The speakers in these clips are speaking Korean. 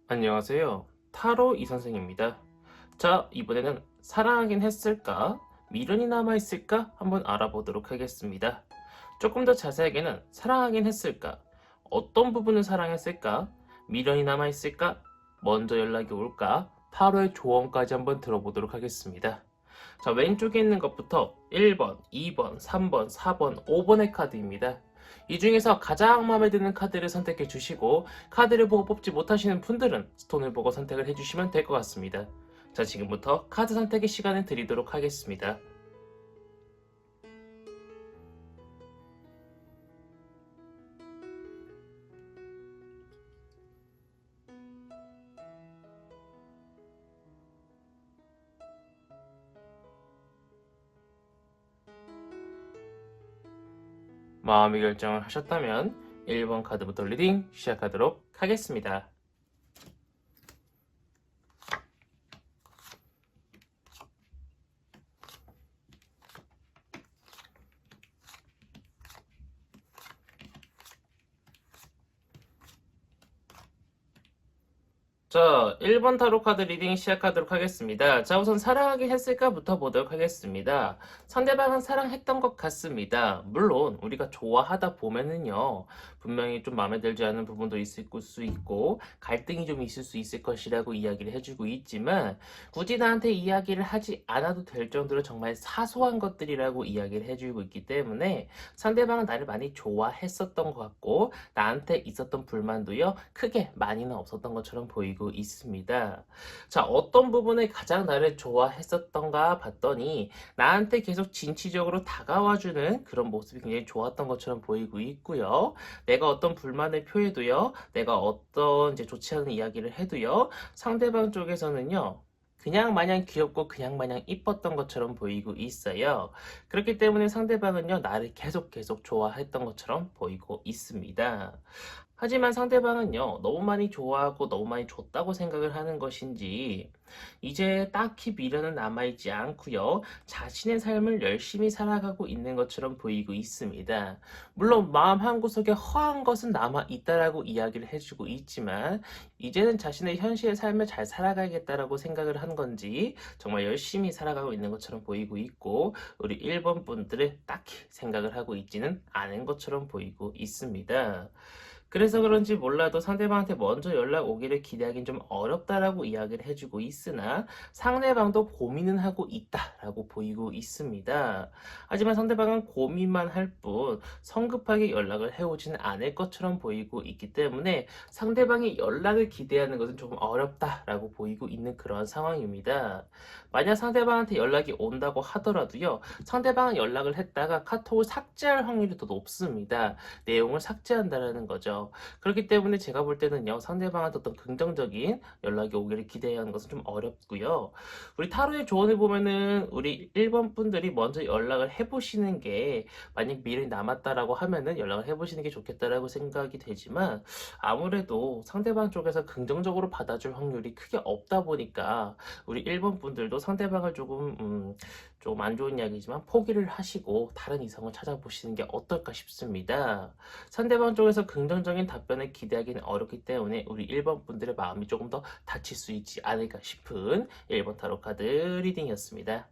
안녕하세요. 타로 이선생입니다. 자, 이번에는 사랑하긴 했을까? 미련이 남아있을까? 한번 알아보도록 하겠습니다. 조금 더 자세하게는 사랑하긴 했을까? 어떤 부분을 사랑했을까? 미련이 남아있을까? 먼저 연락이 올까? 타로의 조언까지 한번 들어보도록 하겠습니다. 자, 왼쪽에 있는 것부터 1번, 2번, 3번, 4번, 5번의 카드입니다. 이 중에서 가장 마음에 드는 카드를 선택해 주시고 카드를 보고 뽑지 못하시는 분들은 스톤을 보고 선택을 해주시면 될 것 같습니다. 자, 지금부터 카드 선택의 시간을 드리도록 하겠습니다. 마음의 결정을 하셨다면 1번 카드부터 리딩 시작하도록 하겠습니다. 자, 1번 타로 카드 리딩 시작하도록 하겠습니다. 자, 우선 사랑하긴 했을까부터 보도록 하겠습니다. 상대방은 사랑했던 것 같습니다. 물론 우리가 좋아하다 보면은요, 분명히 좀 마음에 들지 않는 부분도 있을 수 있고 갈등이 좀 있을 수 있을 것이라고 이야기를 해주고 있지만 굳이 나한테 이야기를 하지 않아도 될 정도로 정말 사소한 것들이라고 이야기를 해주고 있기 때문에 상대방은 나를 많이 좋아했었던 것 같고 나한테 있었던 불만도요, 크게 많이는 없었던 것처럼 보이고 있습니다. 자, 어떤 부분에 가장 나를 좋아했었던가 봤더니 나한테 계속 진취적으로 다가와주는 그런 모습이 굉장히 좋았던 것처럼 보이고 있고요. 내가 어떤 불만을 표해도요, 내가 어떤 이제 좋지 않은 이야기를 해도요, 상대방 쪽에서는요, 그냥 마냥 귀엽고 그냥 마냥 이뻤던 것처럼 보이고 있어요. 그렇기 때문에 상대방은요, 나를 계속 좋아했던 것처럼 보이고 있습니다. 하지만 상대방은요, 너무 많이 좋아하고 너무 많이 줬다고 생각을 하는 것인지, 이제 딱히 미련은 남아있지 않고요, 자신의 삶을 열심히 살아가고 있는 것처럼 보이고 있습니다. 물론 마음 한구석에 허한 것은 남아있다라고 이야기를 해주고 있지만, 이제는 자신의 현실의 삶을 잘 살아가야겠다라고 생각을 한 건지, 정말 열심히 살아가고 있는 것처럼 보이고 있고, 우리 1번 분들은 딱히 생각을 하고 있지는 않은 것처럼 보이고 있습니다. 그래서 그런지 몰라도 상대방한테 먼저 연락 오기를 기대하긴 좀 어렵다라고 이야기를 해주고 있으나 상대방도 고민은 하고 있다라고 보이고 있습니다. 하지만 상대방은 고민만 할 뿐 성급하게 연락을 해오지는 않을 것처럼 보이고 있기 때문에 상대방이 연락을 기대하는 것은 조금 어렵다라고 보이고 있는 그런 상황입니다. 만약 상대방한테 연락이 온다고 하더라도요, 상대방은 연락을 했다가 카톡을 삭제할 확률이 더 높습니다. 내용을 삭제한다라는 거죠. 그렇기 때문에 제가 볼 때는요, 상대방한테 어떤 긍정적인 연락이 오기를 기대하는 것은 좀 어렵고요. 우리 타로의 조언을 보면은 우리 1번 분들이 먼저 연락을 해보시는 게 만약 미련이 남았다라고 하면은 연락을 해보시는 게 좋겠다라고 생각이 되지만 아무래도 상대방 쪽에서 긍정적으로 받아줄 확률이 크게 없다 보니까 우리 1번 분들도 상대방을 조금 안 좋은 이야기지만 포기를 하시고 다른 이성을 찾아보시는 게 어떨까 싶습니다. 상대방 쪽에서 긍정적인 답변을 기대하기는 어렵기 때문에 우리 1번 분들의 마음이 조금 더 다칠 수 있지 않을까 싶은 1번 타로 카드 리딩이었습니다.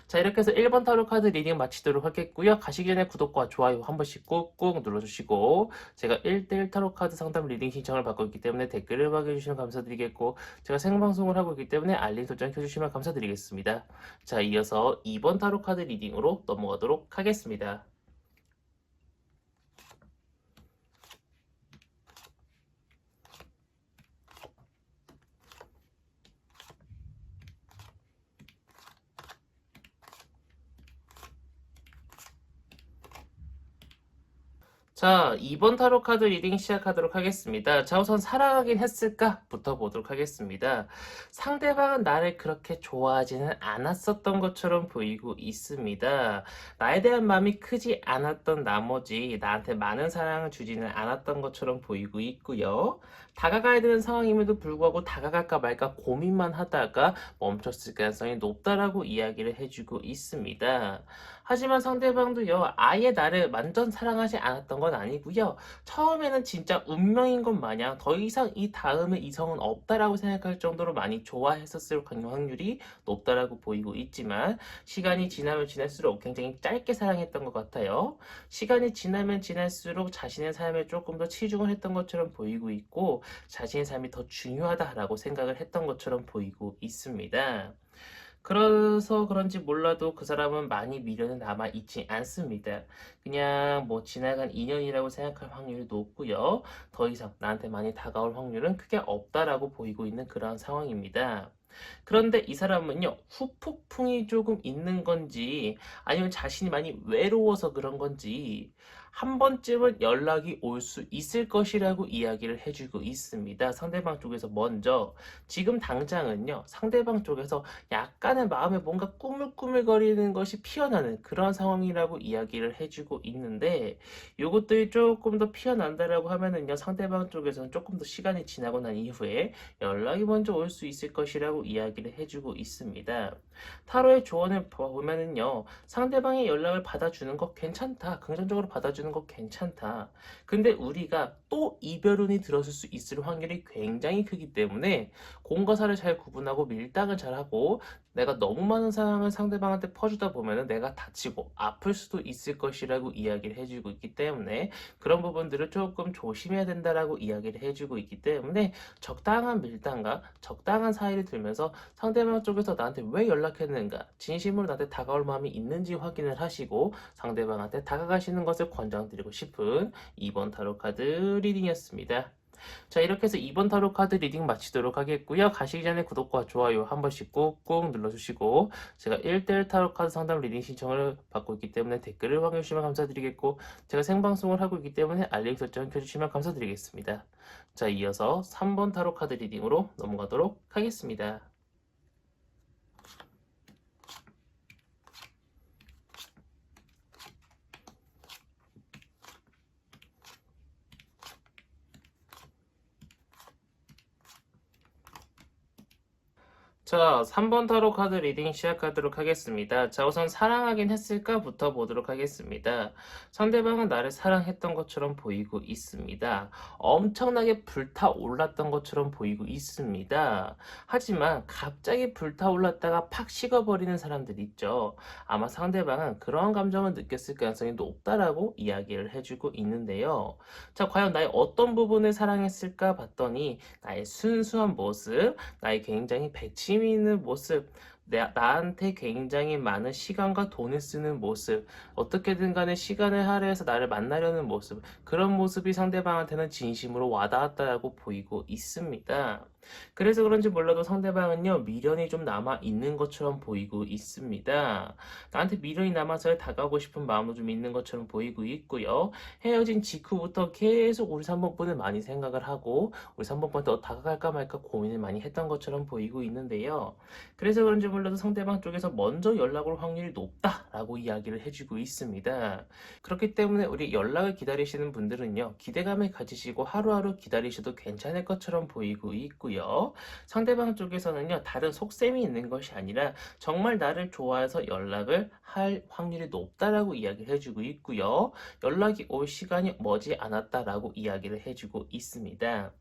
자, 이렇게 해서 1번 타로 카드 리딩 마치도록 하겠고요. 가시기 전에 구독과 좋아요 한 번씩 꾹꾹 눌러주시고 제가 1대1 타로 카드 상담 리딩 신청을 받고 있기 때문에 댓글을 박아주시면 감사드리겠고 제가 생방송을 하고 있기 때문에 알림 설정 켜주시면 감사드리겠습니다. 자, 이어서 2번 타로 카드 리딩으로 넘어가도록 하겠습니다. 자, 2번 타로 카드 리딩 시작하도록 하겠습니다. 자, 우선 사랑하긴 했을까?부터 보도록 하겠습니다. 상대방은 나를 그렇게 좋아하지는 않았었던 것처럼 보이고 있습니다. 나에 대한 마음이 크지 않았던 나머지 나한테 많은 사랑을 주지는 않았던 것처럼 보이고 있고요. 다가가야 되는 상황임에도 불구하고 다가갈까 말까 고민만 하다가 멈췄을 가능성이 높다라고 이야기를 해주고 있습니다. 하지만 상대방도요, 아예 나를 완전 사랑하지 않았던 건 아니고요. 처음에는 진짜 운명인 것 마냥 더 이상 이 다음에 이성은 없다라고 생각할 정도로 많이 좋아했었을 확률이 높다라고 보이고 있지만 시간이 지나면 지날수록 굉장히 짧게 사랑했던 것 같아요. 시간이 지나면 지날수록 자신의 삶에 조금 더 치중을 했던 것처럼 보이고 있고 자신의 삶이 더 중요하다라고 생각을 했던 것처럼 보이고 있습니다. 그래서 그런지 몰라도 그 사람은 많이 미련은 남아 있지 않습니다. 그냥 뭐 지나간 인연이라고 생각할 확률이 높고요. 더 이상 나한테 많이 다가올 확률은 크게 없다라고 보이고 있는 그런 상황입니다. 그런데 이 사람은요, 후폭풍이 조금 있는 건지, 아니면 자신이 많이 외로워서 그런 건지, 한 번쯤은 연락이 올 수 있을 것이라고 이야기를 해주고 있습니다. 상대방 쪽에서 먼저. 지금 당장은요, 상대방 쪽에서 약간의 마음에 뭔가 꾸물꾸물거리는 것이 피어나는 그런 상황이라고 이야기를 해주고 있는데, 요것들이 조금 더 피어난다라고 하면은요, 상대방 쪽에서는 조금 더 시간이 지나고 난 이후에 연락이 먼저 올 수 있을 것이라고 이야기를 해주고 있습니다. 타로의 조언을 보면은요, 상대방의 연락을 받아주는 거 괜찮다. 긍정적으로 받아주는 거 괜찮다. 근데 우리가 또 이별운이 들었을 수 있을 확률이 굉장히 크기 때문에 공과 사를 잘 구분하고 밀당을 잘하고 내가 너무 많은 사랑을 상대방한테 퍼주다 보면은 내가 다치고 아플 수도 있을 것이라고 이야기를 해주고 있기 때문에 그런 부분들을 조금 조심해야 된다라고 이야기를 해주고 있기 때문에 적당한 밀당과 적당한 사이를 들면서 상대방 쪽에서 나한테 왜 연락했는가, 진심으로 나한테 다가올 마음이 있는지 확인을 하시고 상대방한테 다가가시는 것을 권장드리고 싶은 2번 타로 카드 리딩이었습니다. 자, 이렇게 해서 2번 타로 카드 리딩 마치도록 하겠고요. 가시기 전에 구독과 좋아요 한 번씩 꾹꾹 눌러주시고 제가 1대1 타로 카드 상담 리딩 신청을 받고 있기 때문에 댓글을 확인해 주시면 감사드리겠고 제가 생방송을 하고 있기 때문에 알림 설정 켜주시면 감사드리겠습니다. 자, 이어서 3번 타로 카드 리딩으로 넘어가도록 하겠습니다. 자, 3번 타로 카드 리딩 시작하도록 하겠습니다. 자, 우선 사랑하긴 했을까부터 보도록 하겠습니다. 상대방은 나를 사랑했던 것처럼 보이고 있습니다. 엄청나게 불타올랐던 것처럼 보이고 있습니다. 하지만 갑자기 불타올랐다가 팍 식어버리는 사람들 있죠. 아마 상대방은 그런 감정을 느꼈을 가능성이 높다라고 이야기를 해주고 있는데요. 자, 과연 나의 어떤 부분을 사랑했을까 봤더니 나의 순수한 모습, 나의 굉장히 배치 있는 모습, 나한테 굉장히 많은 시간과 돈을 쓰는 모습, 어떻게든 간에 시간을 할애해서 나를 만나려는 모습, 그런 모습이 상대방한테는 진심으로 와닿았다고 보이고 있습니다. 그래서 그런지 몰라도 상대방은요, 미련이 좀 남아 있는 것처럼 보이고 있습니다. 나한테 미련이 남아서 다가오고 싶은 마음도 좀 있는 것처럼 보이고 있고요. 헤어진 직후부터 계속 우리 3번분을 많이 생각을 하고 우리 3번분한테 다가갈까 말까 고민을 많이 했던 것처럼 보이고 있는데요. 그래서 그런지 몰라도 상대방 쪽에서 먼저 연락 올 확률이 높다라고 이야기를 해주고 있습니다. 그렇기 때문에 우리 연락을 기다리시는 분들은요, 기대감을 가지시고 하루하루 기다리셔도 괜찮을 것처럼 보이고 있고요. 상대방 쪽에서는요, 다른 속셈이 있는 것이 아니라 정말 나를 좋아해서 연락을 할 확률이 높다라고 이야기를 해주고 있고요. 연락이 올 시간이 머지 않았다라고 이야기를 해주고 있습니다.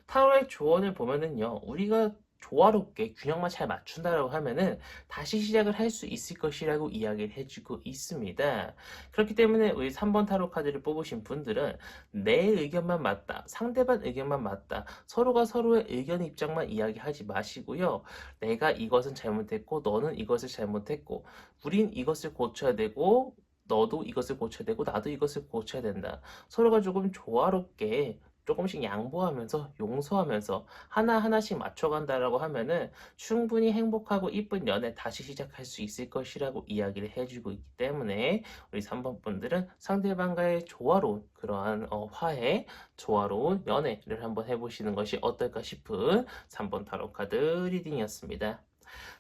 타로의 조언을 보면은요, 우리가 조화롭게 균형만 잘 맞춘다라고 하면은 다시 시작을 할 수 있을 것이라고 이야기를 해주고 있습니다. 그렇기 때문에 우리 3번 타로 카드를 뽑으신 분들은 내 의견만 맞다, 상대방 의견만 맞다, 서로가 서로의 의견 입장만 이야기하지 마시고요. 내가 이것은 잘못했고 너는 이것을 잘못했고 우린 이것을 고쳐야 되고 너도 이것을 고쳐야 되고 나도 이것을 고쳐야 된다. 서로가 조금 조화롭게 조금씩 양보하면서 용서하면서 하나하나씩 맞춰간다라고 하면은 충분히 행복하고 이쁜 연애 다시 시작할 수 있을 것이라고 이야기를 해주고 있기 때문에 우리 3번 분들은 상대방과의 조화로운 그러한 화해, 조화로운 연애를 한번 해보시는 것이 어떨까 싶은 3번 타로 카드 리딩이었습니다.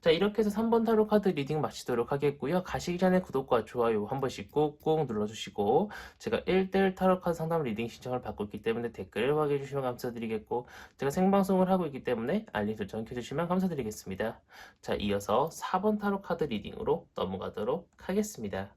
자, 이렇게 해서 3번 타로 카드 리딩 마치도록 하겠고요. 가시기 전에 구독과 좋아요 한 번씩 꾹꾹 눌러주시고 제가 1대1 타로 카드 상담 리딩 신청을 받고 있기 때문에 댓글을 확인해 주시면 감사드리겠고 제가 생방송을 하고 있기 때문에 알림 설정 켜주시면 감사드리겠습니다. 자, 이어서 4번 타로 카드 리딩으로 넘어가도록 하겠습니다.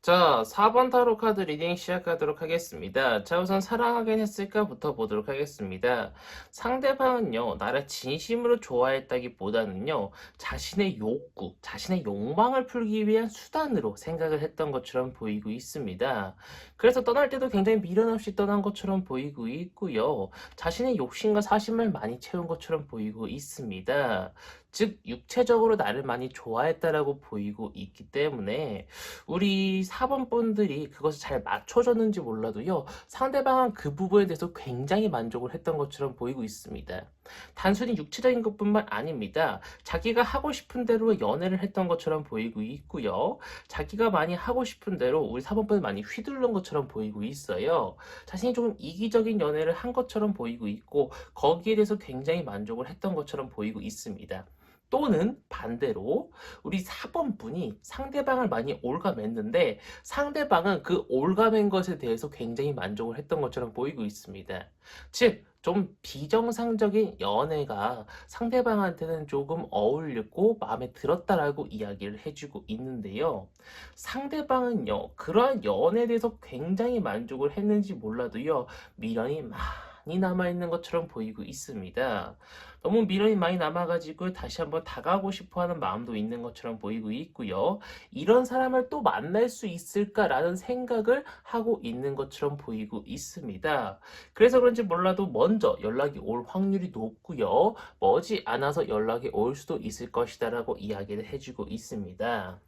자, 4번 타로 카드 리딩 시작하도록 하겠습니다. 자, 우선 사랑하긴 했을까부터 보도록 하겠습니다. 상대방은요, 나를 진심으로 좋아했다기보다는요, 자신의 욕구, 자신의 욕망을 풀기 위한 수단으로 생각을 했던 것처럼 보이고 있습니다. 그래서 떠날 때도 굉장히 미련 없이 떠난 것처럼 보이고 있고요. 자신의 욕심과 사심을 많이 채운 것처럼 보이고 있습니다. 즉, 육체적으로 나를 많이 좋아했다라고 보이고 있기 때문에 우리 4번 분들이 그것을 잘 맞춰줬는지 몰라도요, 상대방은 그 부분에 대해서 굉장히 만족을 했던 것처럼 보이고 있습니다. 단순히 육체적인 것뿐만 아닙니다. 자기가 하고 싶은 대로 연애를 했던 것처럼 보이고 있고요. 자기가 많이 하고 싶은 대로 우리 4번 분을 많이 휘두른 것처럼 보이고 있어요. 자신이 조금 이기적인 연애를 한 것처럼 보이고 있고, 거기에 대해서 굉장히 만족을 했던 것처럼 보이고 있습니다. 또는 반대로 우리 4번 분이 상대방을 많이 올가맸는데 상대방은 그 올가맨 것에 대해서 굉장히 만족을 했던 것처럼 보이고 있습니다. 즉, 좀 비정상적인 연애가 상대방한테는 조금 어울렸고 마음에 들었다라고 이야기를 해주고 있는데요. 상대방은요, 그러한 연애에 대해서 굉장히 만족을 했는지 몰라도요, 미련이 많이 남아있는 것처럼 보이고 있습니다. 너무 미련이 많이 남아가지고 다시 한번 다가가고 싶어 하는 마음도 있는 것처럼 보이고 있고요. 이런 사람을 또 만날 수 있을까라는 생각을 하고 있는 것처럼 보이고 있습니다. 그래서 그런지 몰라도 먼저 연락이 올 확률이 높고요. 머지 않아서 연락이 올 수도 있을 것이다라고 이야기를 해주고 있습니다.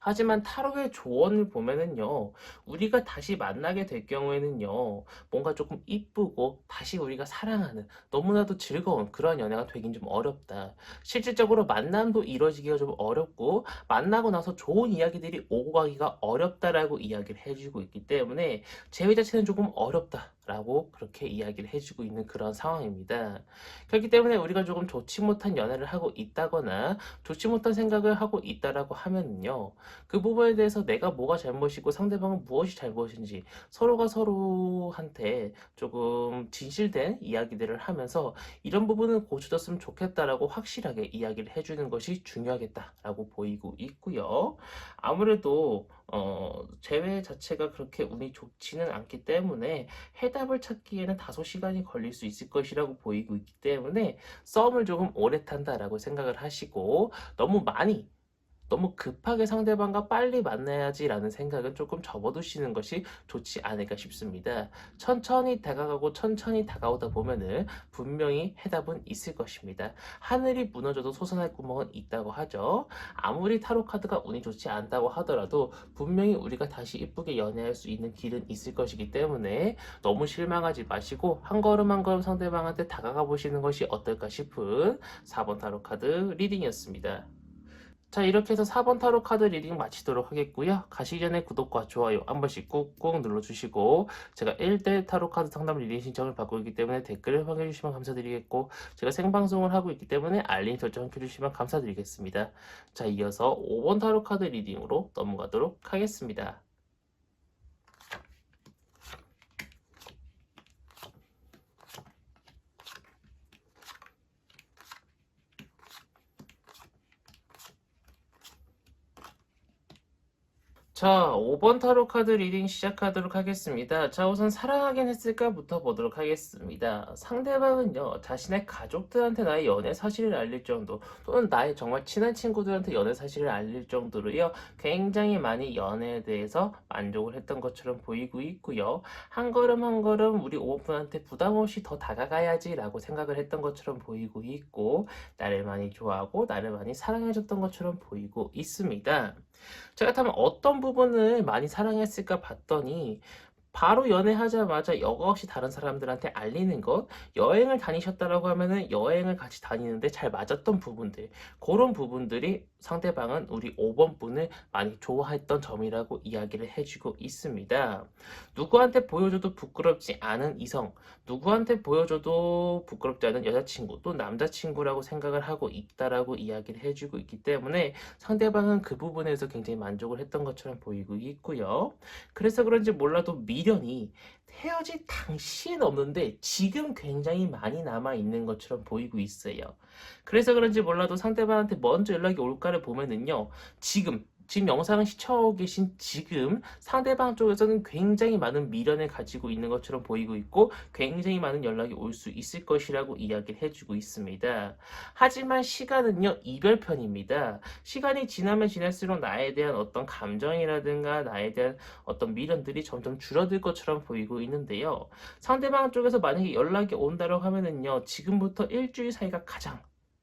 하지만 타로의 조언을 보면은요, 우리가 다시 만나게 될 경우에는요, 뭔가 조금 이쁘고 다시 우리가 사랑하는 너무나도 즐거운 그런 연애가 되긴 좀 어렵다. 실질적으로 만남도 이루어지기가 좀 어렵고, 만나고 나서 좋은 이야기들이 오고 가기가 어렵다라고 이야기를 해주고 있기 때문에 재회 자체는 조금 어렵다라고 그렇게 이야기를 해주고 있는 그런 상황입니다. 그렇기 때문에 우리가 조금 좋지 못한 연애를 하고 있다거나 좋지 못한 생각을 하고 있다라고 하면은요, 그 부분에 대해서 내가 뭐가 잘못이고 상대방은 무엇이 잘못인지 서로가 서로한테 조금 진실된 이야기들을 하면서 이런 부분은 고쳐졌으면 좋겠다라고 확실하게 이야기를 해주는 것이 중요하겠다라고 보이고 있고요. 아무래도 재회 자체가 그렇게 운이 좋지는 않기 때문에 해답을 찾기에는 다소 시간이 걸릴 수 있을 것이라고 보이고 있기 때문에 썸을 조금 오래 탄다라고 생각을 하시고 너무 급하게 상대방과 빨리 만나야지라는 생각은 조금 접어두시는 것이 좋지 않을까 싶습니다. 천천히 다가가고 천천히 다가오다 보면은 분명히 해답은 있을 것입니다. 하늘이 무너져도 솟아날 구멍은 있다고 하죠. 아무리 타로 카드가 운이 좋지 않다고 하더라도 분명히 우리가 다시 이쁘게 연애할 수 있는 길은 있을 것이기 때문에 너무 실망하지 마시고 한 걸음 한 걸음 상대방한테 다가가 보시는 것이 어떨까 싶은 4번 타로 카드 리딩이었습니다. 자, 이렇게 해서 4번 타로 카드 리딩 마치도록 하겠고요. 가시기 전에 구독과 좋아요 한 번씩 꾹꾹 눌러주시고, 제가 1대 타로 카드 상담 리딩 신청을 받고 있기 때문에 댓글을 확인해 주시면 감사드리겠고, 제가 생방송을 하고 있기 때문에 알림 설정 켜주시면 감사드리겠습니다. 자, 이어서 5번 타로 카드 리딩으로 넘어가도록 하겠습니다. 자, 5번 타로 카드 리딩 시작하도록 하겠습니다. 자, 우선 사랑하긴 했을까부터 보도록 하겠습니다. 상대방은요, 자신의 가족들한테 나의 연애 사실을 알릴 정도, 또는 나의 정말 친한 친구들한테 연애 사실을 알릴 정도로요, 굉장히 많이 연애에 대해서 만족을 했던 것처럼 보이고 있고요. 한 걸음 한 걸음 우리 5번 분한테 부담 없이 더 다가가야지라고 생각을 했던 것처럼 보이고 있고, 나를 많이 좋아하고, 나를 많이 사랑해줬던 것처럼 보이고 있습니다. 제가 다면 어떤 부분을 많이 사랑했을까 봤더니 바로 연애하자마자 여과 없이 다른 사람들한테 알리는 것, 여행을 다니셨다라고 하면은 여행을 같이 다니는데 잘 맞았던 부분들, 그런 부분들이 상대방은 우리 5번 분을 많이 좋아했던 점이라고 이야기를 해주고 있습니다. 누구한테 보여줘도 부끄럽지 않은 이성, 누구한테 보여줘도 부끄럽지 않은 여자친구 또 남자친구라고 생각을 하고 있다라고 이야기를 해주고 있기 때문에 상대방은 그 부분에서 굉장히 만족을 했던 것처럼 보이고 있고요. 그래서 그런지 몰라도 미련이 헤어질 당시엔 없는데 지금 굉장히 많이 남아있는 것처럼 보이고 있어요. 그래서 그런지 몰라도 상대방한테 먼저 연락이 올까를 보면은요, 지금 지금 영상을 시청하고 계신 지금 상대방 쪽에서는 굉장히 많은 미련을 가지고 있는 것처럼 보이고 있고 굉장히 많은 연락이 올 수 있을 것이라고 이야기를 해주고 있습니다. 하지만 시간은요, 이별편입니다. 시간이 지나면 지날수록 나에 대한 어떤 감정이라든가 나에 대한 어떤 미련들이 점점 줄어들 것처럼 보이고 있는데요. 상대방 쪽에서 만약에 연락이 온다고 하면은요, 지금부터 일주일 사이가 가장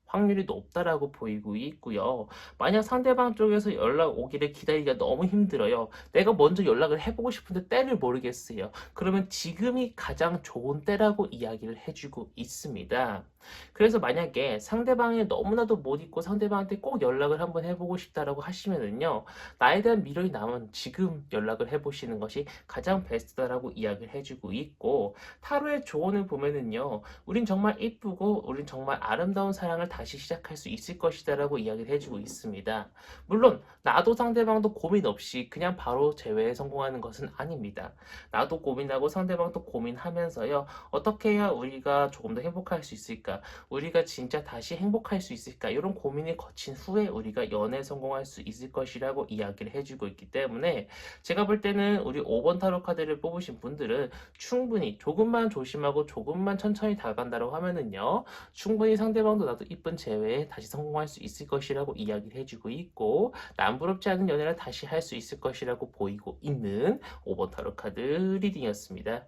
확률이 높다라고 보이고 있고요. 만약 상대방 쪽에서 연락 오기를 기다리기가 너무 힘들어요. 내가 먼저 연락을 해보고 싶은데 때를 모르겠어요. 그러면 지금이 가장 좋은 때라고 이야기를 해주고 있습니다. 그래서 만약에 상대방이 너무나도 못 잊고 상대방한테 꼭 연락을 한번 해보고 싶다라고 하시면은요, 나에 대한 미련이 남은 지금 연락을 해보시는 것이 가장 베스트다라고 이야기를 해주고 있고, 타로의 조언을 보면은요, 우린 정말 이쁘고 우린 정말 아름다운 사랑을 다시 시작할 수 있을 것이다라고 이야기를 해주고 있습니다. 물론 나도 상대방도 고민 없이 그냥 바로 재회에 성공하는 것은 아닙니다. 나도 고민하고 상대방도 고민하면서요, 어떻게 해야 우리가 조금 더 행복할 수 있을까? 우리가 진짜 다시 행복할 수 있을까? 이런 고민을 거친 후에 우리가 연애에 성공할 수 있을 것이라고 이야기를 해주고 있기 때문에 제가 볼 때는 우리 5번 타로 카드를 뽑으신 분들은 충분히 조금만 조심하고 조금만 천천히 다가간다고 하면은요, 충분히 상대방도 나도 이쁜 재회에 다시 성공할 수 있을 것이라고 이야기를 해주고 있고, 남부럽지 않은 연애를 다시 할 수 있을 것이라고 보이고 있는 5번 타로 카드 리딩이었습니다.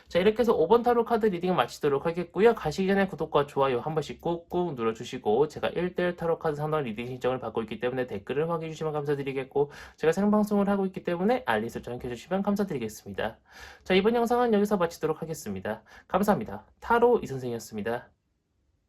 자, 이렇게 해서 5번 타로 카드 리딩 마치도록 하겠고요. 가시기 전에 구독과 좋아요 한 번씩 꾹꾹 눌러주시고, 제가 1대1 타로 카드 상담 리딩 신청을 받고 있기 때문에 댓글을 확인해 주시면 감사드리겠고, 제가 생방송을 하고 있기 때문에 알림 설정 켜주시면 감사드리겠습니다. 자, 이번 영상은 여기서 마치도록 하겠습니다. 감사합니다. 타로 이선생이었습니다.